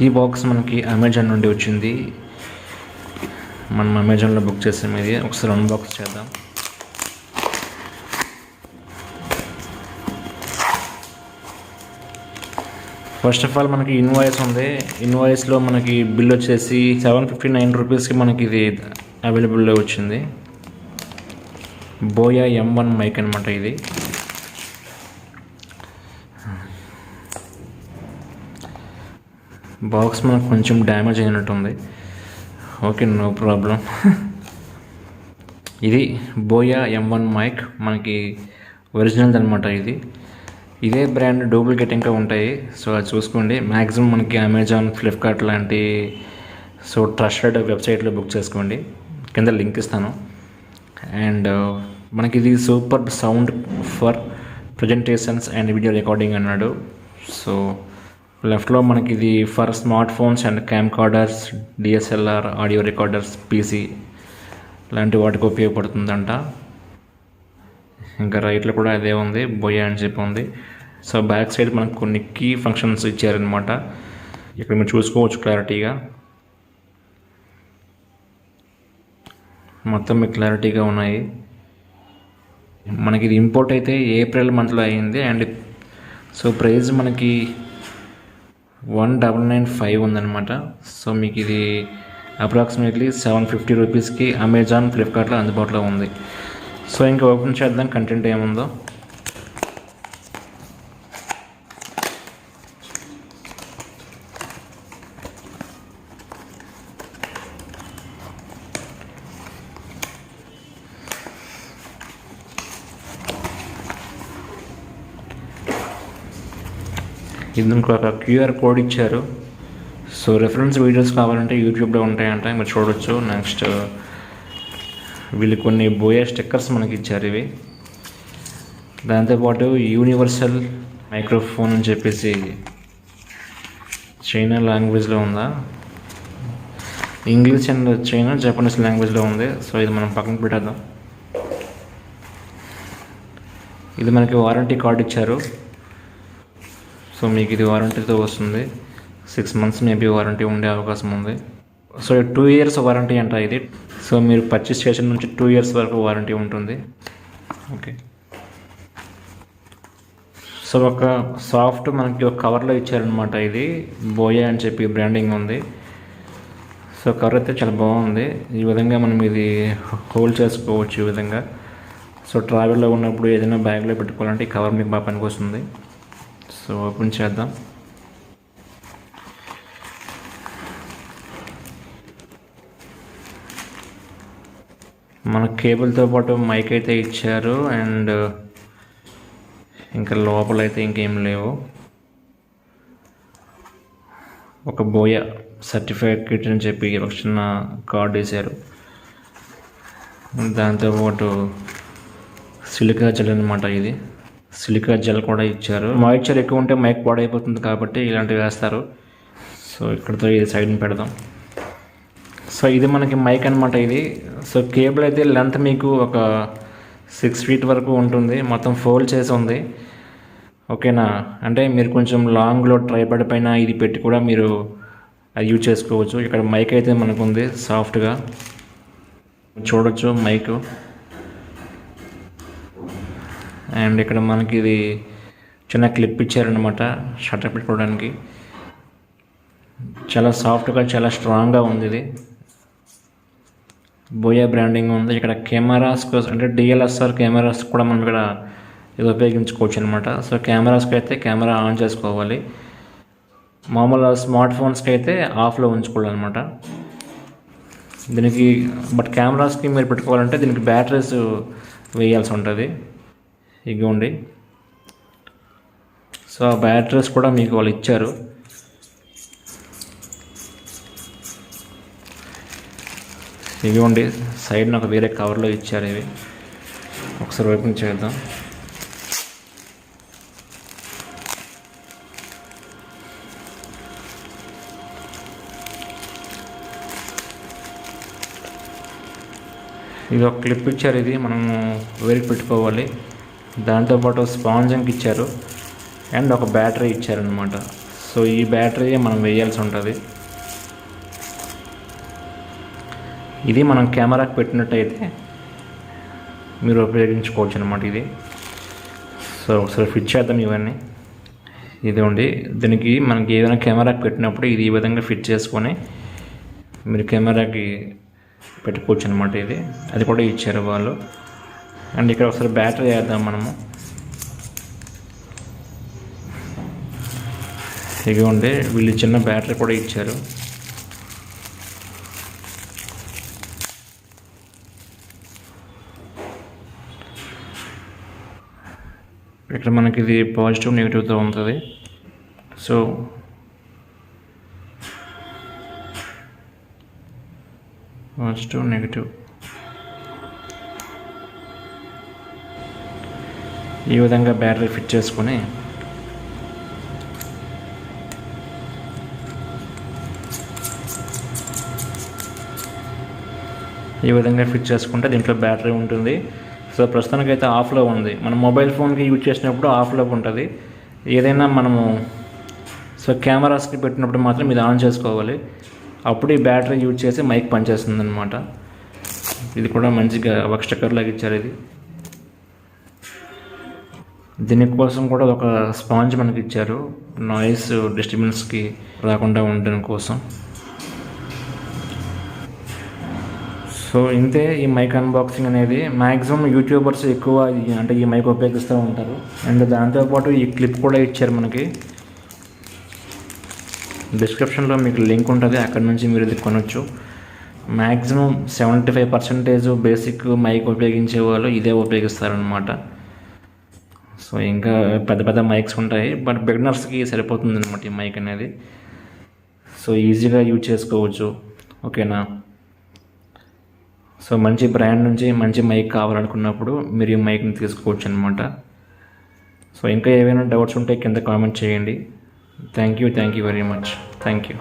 ఈ బాక్స్ మనకి అమెజాన్ నుండి వచ్చింది. మనం అమెజాన్లో బుక్ చేసాం. ఇది ఒకసారి అన్బాక్స్ చేద్దాం. ఫస్ట్ ఆఫ్ ఆల్ మనకి ఇన్వాయిస్ ఉంది. ఇన్వాయిస్లో మనకి బిల్ వచ్చేసి 759 రూపీస్కి మనకి ఇది అవైలబుల్లో వచ్చింది. బోయా M1 మైక్ అనమాట ఇది. బాక్స్ మనకు కొంచెం డ్యామేజ్ అయినట్టుంది. Okay, no problem. ఇది బోయా M1 మైక్ మనకి ఒరిజినల్ అనమాట. ఇదే బ్రాండ్ డూప్లికేట్ ఇంకా ఉంటాయి. సో అది చూసుకోండి. మ్యాక్సిమం మనకి అమెజాన్, ఫ్లిప్కార్ట్ లాంటి ట్రస్టెడ్ వెబ్సైట్లో బుక్ చేసుకోండి. కింద లింక్ ఇస్తాను. అండ్ మనకి ఇది super sound for presentations and video recording అన్నాడు. సో లెఫ్ట్లో మనకి ఇది for smart phones and cam కార్డర్స్, DSLR, audio recorders, PC లాంటి వాటికి ఉపయోగపడుతుందంట. ఇంకా రైట్లో కూడా అదే ఉంది, బోయా అని చెప్పి ఉంది. సో బ్యాక్ సైడ్ మనకు కొన్ని కీ ఫంక్షన్స్ ఇచ్చారనమాట. ఇక్కడ మీరు చూసుకోవచ్చు క్లారిటీగా. మొత్తం మీకు క్లారిటీగా ఉన్నాయి. మనకి ఇది ఇంపోర్ట్ అయితే ఏప్రిల్ మంత్లో అయింది. అండ్ సో ప్రైస్ మనకి 1995 ఉందన్నమాట. సో మీకు ఇది అప్రాక్సిమేట్లీ 750 రూపీస్కి అమెజాన్, ఫ్లిప్కార్ట్లో అందుబాటులో ఉంది. సో ఇంకా ఓపెన్ చేద్దాం కంటెంట్ ఏముందో. ఇది ఇంకొక QR కోడ్ ఇచ్చారు. సో రెఫరెన్స్ వీడియోస్ కావాలంటే యూట్యూబ్లో ఉంటాయంట, మీరు చూడొచ్చు. నెక్స్ట్ వీళ్ళు కొన్ని బోయా స్టిక్కర్స్ మనకి ఇచ్చారు. ఇవి దాంతోపాటు యూనివర్సల్ మైక్రోఫోన్ అని చెప్పేసి చైనా లాంగ్వేజ్లో ఉందా, ఇంగ్లీష్ అండ్ చైనా, జపనీస్ లాంగ్వేజ్లో ఉంది. సో ఇది మనం పక్కన పెట్టేద్దాం. ఇది మనకి వారంటీ కార్డు ఇచ్చారు. సో మీకు ఇది వారంటీతో వస్తుంది. 6 months మేబీ వారంటీ ఉండే అవకాశం ఉంది. సో 2 years వారంటీ అంట ఇది. సో మీరు పర్చేస్ చేసిన నుంచి 2 years వరకు వారంటీ ఉంటుంది. ఓకే, సో ఒక సాఫ్ట్ మనకి ఒక కవర్లో ఇచ్చారనమాట. ఇది బోయా అని చెప్పి బ్రాండింగ్ ఉంది. సో కవర్ అయితే చాలా బాగుంది. ఈ విధంగా మనం ఇది హోల్డ్ చేసుకోవచ్చు ఈ విధంగా. సో ట్రావెల్లో ఉన్నప్పుడు ఏదైనా బ్యాగ్లో పెట్టుకోవాలంటే ఈ కవర్ మీకు బాగా పనికి వస్తుంది. సో ఓపెన్ చేద్దాం. మన కేబుల్తో పాటు మైక్ అయితే ఇచ్చారు. అండ్ ఇంకా లోపల అయితే ఇంకేం లేవు. ఒక బోయా సర్టిఫికేట్ అని చెప్పి ఒక చిన్న కార్డు వేశారు. దాంతోపాటు సిలికా జెల్ అనమాట. ఇది సిలికా జెల్ కూడా ఇచ్చారు. మాయిశ్చర్ ఎక్కువ ఉంటే మైక్ పాడైపోతుంది కాబట్టి ఇలాంటివి వేస్తారు. సో ఇక్కడతో ఇది సైడ్ని పెడదాం. సో ఇది మనకి మైక్ అనమాట ఇది. సో కేబుల్ అయితే లెంత్ మీకు ఒక 6 feet వరకు ఉంటుంది. మొత్తం ఫోల్డ్ చేసి ఉంది. ఓకేనా, అంటే మీరు కొంచెం లాంగ్లో ట్రైపాడ్ పైన ఇది పెట్టి కూడా మీరు అది యూజ్ చేసుకోవచ్చు. ఇక్కడ మైక్ అయితే మనకు ఉంది సాఫ్ట్గా చూడొచ్చు మైక్. అండ్ ఇక్కడ మనకి ఇది చిన్న క్లిప్ ఇచ్చారనమాట షట్టర్ పెట్టుకోవడానికి. చాలా సాఫ్ట్గా, చాలా స్ట్రాంగ్గా ఉంది. ఇది బోయా బ్రాండింగ్ ఉంది. ఇక్కడ కెమెరాస్ అంటే DSLR కెమెరాస్ కూడా మనం ఇక్కడ ఇది ఉపయోగించుకోవచ్చు అనమాట. సో కెమెరాస్కి అయితే కెమెరా ఆన్ చేసుకోవాలి. మామూలు స్మార్ట్ ఫోన్స్కి అయితే ఆఫ్లో ఉంచుకోవాలన్నమాట. దీనికి బట్ కెమెరాస్కి మీరు పెట్టుకోవాలంటే దీనికి బ్యాటరీస్ వేయాల్సి ఉంటుంది. ఇగోండి. సో ఆ బ్యాటరీస్ కూడా మీకు వాళ్ళు ఇచ్చారు. ఇవ్వండి, సైడ్ నాకు వేరే కవర్లో ఇచ్చారు. ఇవి ఒకసారి ఓపెన్ చేద్దాం. ఇది ఒక క్లిప్ ఇచ్చారు. ఇది మనము వేరికి పెట్టుకోవాలి. దాంతోపాటు స్పాంజింగ్ ఇచ్చారు అండ్ ఒక బ్యాటరీ ఇచ్చారనమాట. సో ఈ బ్యాటరీ మనం వేయాల్సి ఉంటుంది. ఇది మనం కెమెరాకి పెట్టినట్టయితే మీరు ఉపయోగించుకోవచ్చు అనమాట ఇది. సో ఒకసారి ఫిట్ చేద్దాం ఇవన్నీ. ఇదిగోండి, దీనికి మనకి ఏదైనా కెమెరాకి పెట్టినప్పుడు ఇది ఈ విధంగా ఫిట్ చేసుకొని మీరు కెమెరాకి పెట్టుకోవచ్చు అనమాట. అది కూడా ఇచ్చారు వాళ్ళు. అండ్ ఇక్కడ ఒకసారి బ్యాటరీ వేద్దాం మనము. ఇదిగోండి, వీళ్ళు చిన్న బ్యాటరీ కూడా ఇచ్చారు. ఇక్కడ మనకి ఇది పాజిటివ్ నెగిటివ్తో ఉంటుంది. సో పాజిటివ్ నెగిటివ్ ఈ విధంగా బ్యాటరీ ఫిట్ చేసుకొని ఈ విధంగా ఫిట్ చేసుకుంటే దీంట్లో బ్యాటరీ ఉంటుంది. సో ప్రస్తుతానికైతే ఆఫ్లో ఉంది. మనం మొబైల్ ఫోన్కి యూజ్ చేసినప్పుడు ఆఫ్లో ఉంటుంది. ఏదైనా మనము కెమెరాస్కి పెట్టినప్పుడు మాత్రం ఇది ఆన్ చేసుకోవాలి. అప్పుడు ఈ బ్యాటరీ యూజ్ చేసి మైక్ పనిచేస్తుంది అనమాట. ఇది కూడా మంచిగా ఒక స్టిక్కర్ లాగా ఇచ్చారు. దీనికోసం కూడా ఒక స్పాంజ్ మనకి ఇచ్చారు, నాయిస్ డిస్టర్బెన్స్కి రాకుండా ఉండడం కోసం. సో ఇంతే ఈ మైక్ అన్బాక్సింగ్ అనేది. మ్యాక్సిమం యూట్యూబర్స్ ఎక్కువ అంటే ఈ మైక్ ఉపయోగిస్తూ ఉంటారు. అండ్ దాంతోపాటు ఈ క్లిప్ కూడా ఇచ్చారు మనకి. డిస్క్రిప్షన్లో మీకు లింక్ ఉంటుంది, అక్కడ నుంచి మీరు ఇది కొనవచ్చు. మ్యాక్సిమం 75% బేసిక్ మైక్ ఉపయోగించే వాళ్ళు ఇదే ఉపయోగిస్తారనమాట. సో ఇంకా పెద్ద పెద్ద మైక్స్ ఉంటాయి, బట్ బిగినర్స్కి సరిపోతుంది అనమాట ఈ మైక్ అనేది. సో ఈజీగా యూజ్ చేసుకోవచ్చు. ఓకేనా? సో మంచి బ్రాండ్ నుంచి మంచి మైక్ కావాలనుకున్నప్పుడు మీరు ఈ మైక్ని తీసుకోవచ్చు అనమాట. సో ఇంకా ఏవైనా డౌట్స్ ఉంటే కింద కామెంట్ చేయండి. Thank you very much. Thank you.